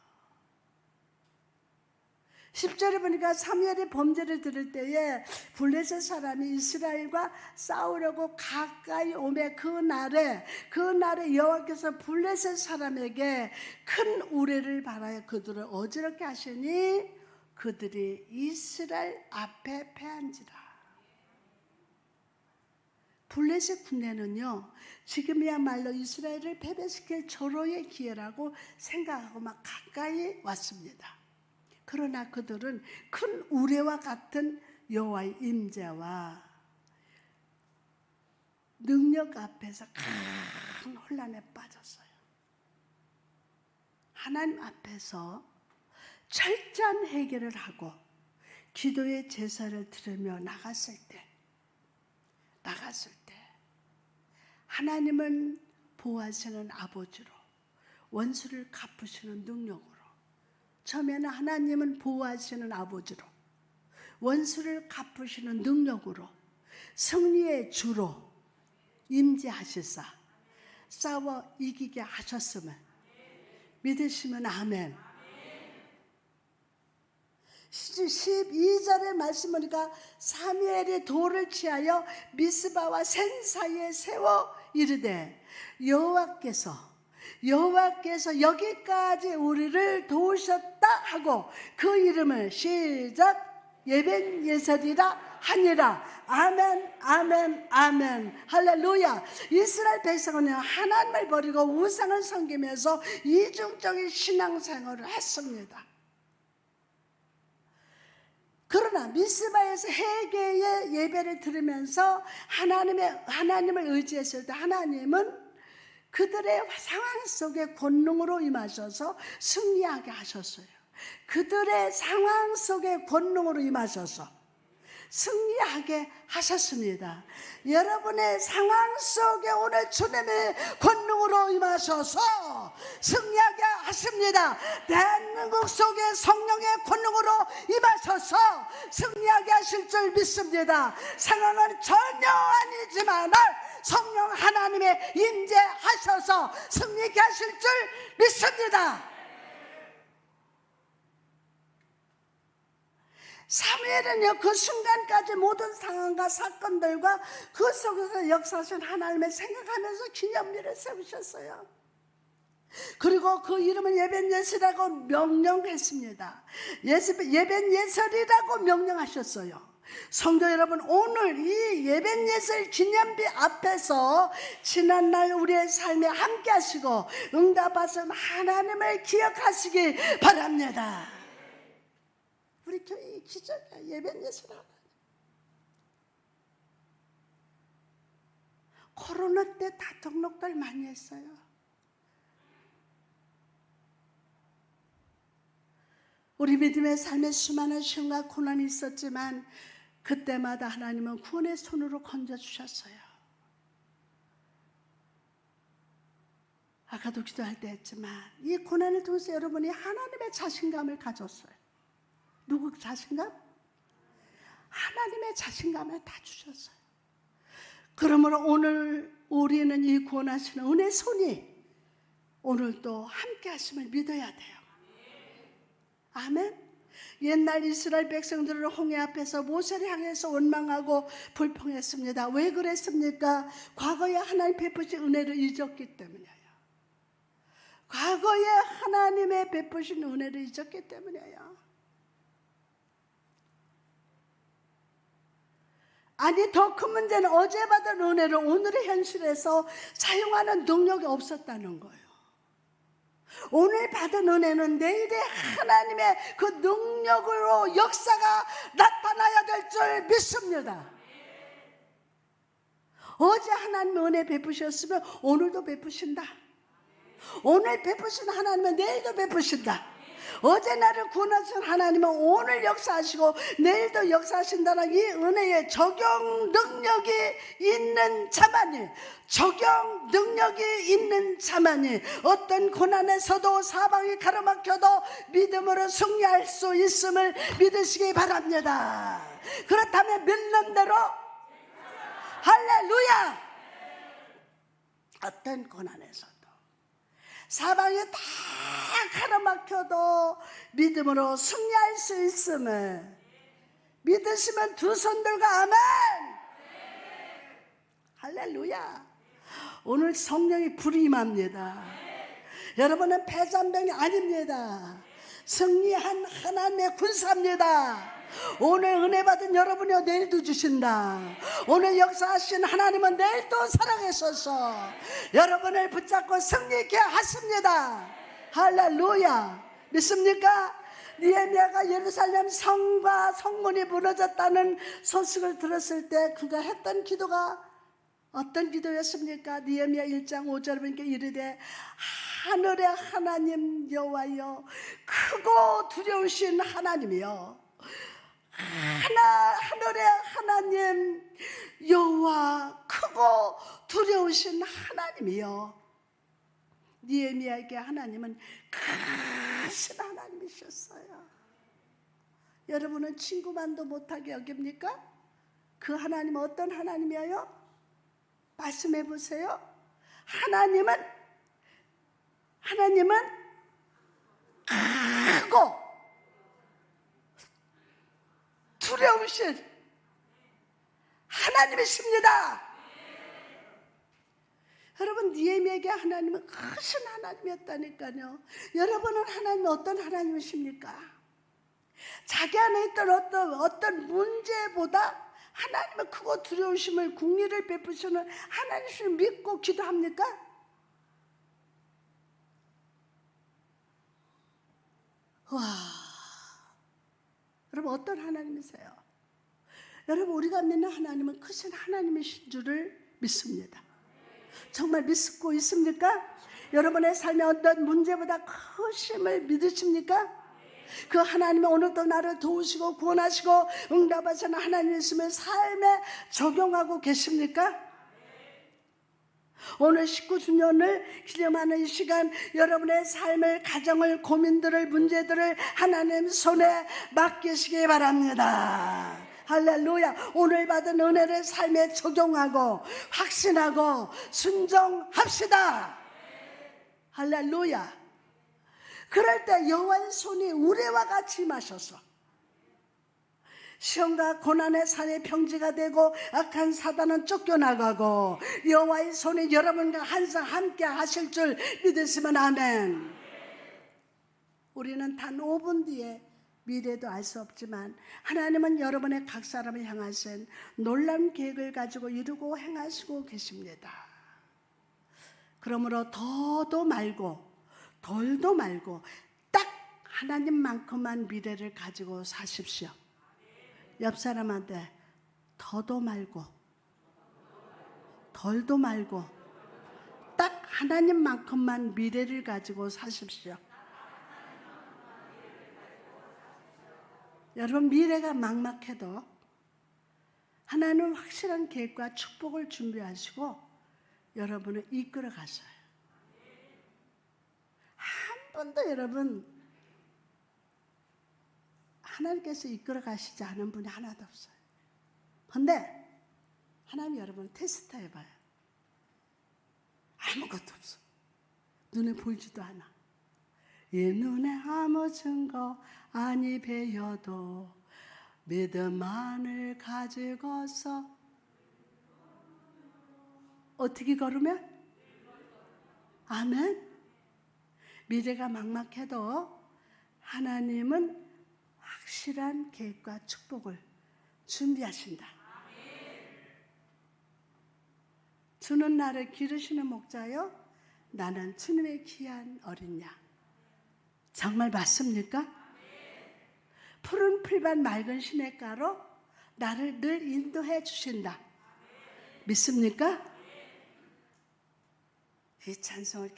10절에 보니까 사무엘이 범죄를 들을 때에 블레셋 사람이 이스라엘과 싸우려고 가까이 오매 그 날에 여호와께서 블레셋 사람에게 큰 우레를 발하여 그들을 어지럽게 하시니 그들이 이스라엘 앞에 패한지라. 블레셋 군대는요, 지금이야말로 이스라엘을 패배시킬 절호의 기회라고 생각하고 막 가까이 왔습니다. 그러나 그들은 큰 우레와 같은 여호와의 임재와 능력 앞에서 큰 혼란에 빠졌어요. 하나님 앞에서 철저한 해결을 하고 기도의 제사를 드리며 나갔을 때 하나님은 보호하시는 아버지로 원수를 갚으시는 능력으로, 처음에는 하나님은 보호하시는 아버지로 원수를 갚으시는 능력으로 승리의 주로 임재하시사 싸워 이기게 하셨음을 믿으시면 아멘. 12절의 말씀이니까 사무엘이 돌을 취하여 미스바와 센 사이에 세워 이르되 여호와께서 여기까지 우리를 도우셨다 하고 그 이름을 시작 예벤예설이라 하니라. 아멘, 아멘, 아멘. 할렐루야. 이스라엘 백성은 하나님을 버리고 우상을 섬기면서 이중적인 신앙생활을 했습니다. 그러나 미스바에서 회개의 예배를 들으면서 하나님을 의지했을 때 하나님은 그들의 상황 속에 권능으로 임하셔서 승리하게 하셨어요. 그들의 상황 속에 권능으로 임하셔서 승리하게 하셨습니다. 여러분의 상황 속에 오늘 주님의 권능으로 임하셔서 승리하게 하십니다. 대한민국 속에 성령의 권능으로 임하셔서 승리하게 하실 줄 믿습니다. 상황은 전혀 아니지만 성령 하나님의 임재하셔서 승리하게 하실 줄 믿습니다. 사무엘은요, 그 순간까지 모든 상황과 사건들과 그 속에서 역사하신 하나님을 생각하면서 기념일을 세우셨어요. 그리고 그 이름은 예벤예설이라고 명령했습니다. 예벤예설이라고 명령하셨어요. 성도 여러분, 오늘 이 예벤예설 기념비 앞에서 지난날 우리의 삶에 함께 하시고 응답하신 하나님을 기억하시기 바랍니다. 우리 교회 기적이야. 예배예술 하나. 코로나 때 다 등록들 많이 했어요. 우리 믿음의 삶에 수많은 시험과 고난이 있었지만 그때마다 하나님은 구원의 손으로 건져주셨어요. 아까도 기도할 때 했지만 이 고난을 통해서 여러분이 하나님의 자신감을 가졌어요. 누구 자신감? 하나님의 자신감을 다 주셨어요. 그러므로 오늘 우리는 이 구원하시는 은혜 손이 오늘도 함께 하심을 믿어야 돼요. 아멘. 옛날 이스라엘 백성들은 홍해 앞에서 모세를 향해서 원망하고 불평했습니다. 왜 그랬습니까? 과거에 하나님 베푸신 은혜를 잊었기 때문이에요. 과거에 하나님의 베푸신 은혜를 잊었기 때문이에요. 아니, 더 큰 문제는 어제 받은 은혜를 오늘의 현실에서 사용하는 능력이 없었다는 거예요. 오늘 받은 은혜는 내일의 하나님의 그 능력으로 역사가 나타나야 될 줄 믿습니다. 어제 하나님 은혜 베푸셨으면 오늘도 베푸신다. 오늘 베푸신 하나님은 내일도 베푸신다. 어제 나를 구원하신 하나님은 오늘 역사하시고 내일도 역사하신다는 이 은혜의 적용 능력이 있는 자만이, 적용 능력이 있는 자만이 어떤 고난에서도 사방이 가로막혀도 믿음으로 승리할 수 있음을 믿으시기 바랍니다. 그렇다면 믿는 대로 할렐루야! 어떤 고난에서도 사방이 다 가로막혀도 믿음으로 승리할 수 있음을 믿으시면 두 손 들고 아멘! 할렐루야! 오늘 성령이 불이 임합니다. 여러분은 패잔병이 아닙니다. 승리한 하나님의 군사입니다. 오늘 은혜 받은 여러분이 내일도 주신다. 오늘 역사하신 하나님은 내일도 살아계셔서 여러분을 붙잡고 승리케 하십니다. 할렐루야! 믿습니까? 느헤미야가 예루살렘 성과 성문이 무너졌다는 소식을 들었을 때 그가 했던 기도가 어떤 기도였습니까? 느헤미야 1장 5절에 보니까 이르되 하늘의 하나님 여호와여, 크고 두려우신 하나님이여, 하늘의 하나님 여호와, 크고 두려우신 하나님이여. 느헤미야에게 하나님은 크신 하나님이셨어요. 여러분은 친구만도 못하게 여깁니까? 그 하나님은 어떤 하나님이에요? 말씀해 보세요. 하나님은 크고 두려우신 하나님이십니다. 여러분, 느헤미야에게 하나님은 크신 하나님이었다니까요. 여러분은 하나님은 어떤 하나님이십니까? 자기 안에 있던 어떤 문제보다 하나님의 크고 두려우심을, 궁리를 베푸시는 하나님을 믿고 기도합니까? 와, 여러분 어떤 하나님이세요? 여러분, 우리가 믿는 하나님은 크신 하나님이신 줄을 믿습니다. 정말 믿고 있습니까? 여러분의 삶의 어떤 문제보다 크심을 믿으십니까? 그 하나님은 오늘도 나를 도우시고 구원하시고 응답하시는 하나님이시면 삶에 적용하고 계십니까? 오늘 19주년을 기념하는 이 시간, 여러분의 삶을, 가정을, 고민들을, 문제들을 하나님 손에 맡기시기 바랍니다. 할렐루야! 오늘 받은 은혜를 삶에 적용하고 확신하고 순종합시다. 할렐루야! 그럴 때 여호와의 손이 우리와 같이 임하셔서 시험과 고난의 산에 평지가 되고 악한 사단은 쫓겨나가고 여호와의 손이 여러분과 항상 함께 하실 줄 믿으시면 아멘. 우리는 단 5분 뒤에 미래도 알 수 없지만 하나님은 여러분의 각 사람을 향하신 놀라운 계획을 가지고 이루고 행하시고 계십니다. 그러므로 더도 말고 덜도 말고 딱 하나님만큼만 미래를 가지고 사십시오. 옆 사람한테 더도 말고 덜도 말고 딱 하나님만큼만 미래를 가지고 사십시오. 여러분, 미래가 막막해도 하나님은 확실한 계획과 축복을 준비하시고 여러분을 이끌어 가셔요. 한 번도 여러분 하나님께서 이끌어 가시지 않은 분이 하나도 없어요. 그런데 하나님 여러분 테스트 해봐요. 아무것도 없어. 눈에 보이지도 않아. 이 눈에 아무 증거 아니 배여도 믿음만을 가지고서 어떻게 걸으면? 아멘. 미래가 막막해도 하나님은 확실한 계획과 축복을 준비하신다. 주는 나를 기르시는 목자요, 나는 주님의 귀한 어린 양. 정말 맞습니까? 푸른 풀밭 맑은 시냇가로 나를 늘 인도해 주신다. 믿습니까? 이 찬송을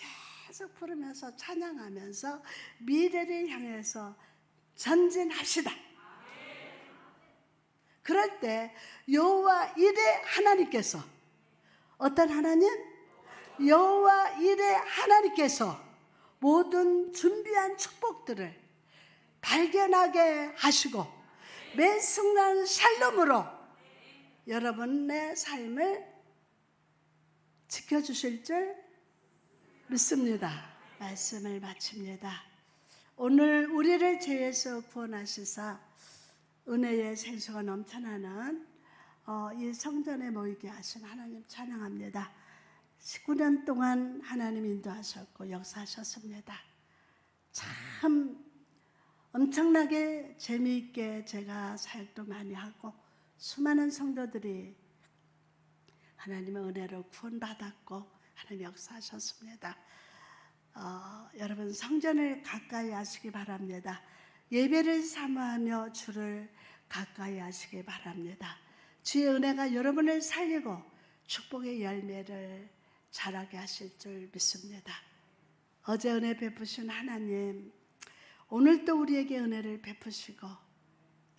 계속 부르면서 찬양하면서 미래를 향해서 전진합시다. 그럴 때 여호와 이레 하나님께서, 어떤 하나님? 여호와 이레 하나님께서 모든 준비한 축복들을 발견하게 하시고 매 순간 샬롬으로 여러분의 삶을 지켜주실 줄 믿습니다. 말씀을 마칩니다. 오늘 우리를 죄에서 구원하시사 은혜의 생수가 넘쳐나는 이 성전에 모이게 하신 하나님 찬양합니다. 19년 동안 하나님 인도하셨고 역사하셨습니다. 참 엄청나게 재미있게 제가 사역도 많이 하고 수많은 성도들이 하나님의 은혜로 구원받았고 하나님 역사하셨습니다. 여러분 성전을 가까이 하시기 바랍니다. 예배를 사모하며 주를 가까이 하시기 바랍니다. 주의 은혜가 여러분을 살리고 축복의 열매를 자라게 하실 줄 믿습니다. 어제 은혜 베푸신 하나님, 오늘도 우리에게 은혜를 베푸시고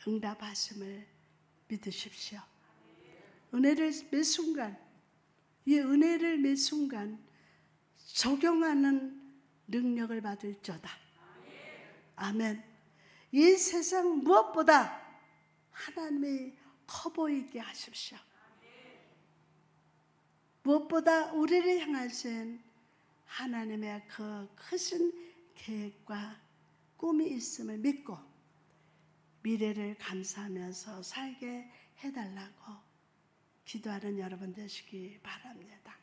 응답하심을 믿으십시오. 은혜를 매 순간, 이 은혜를 매 순간 적용하는 능력을 받을지어다. 아멘. 이 세상 무엇보다 하나님이 커 보이게 하십시오. 무엇보다 우리를 향하신 하나님의 그 크신 계획과 꿈이 있음을 믿고 미래를 감사하면서 살게 해달라고 기도하는 여러분 되시기 바랍니다.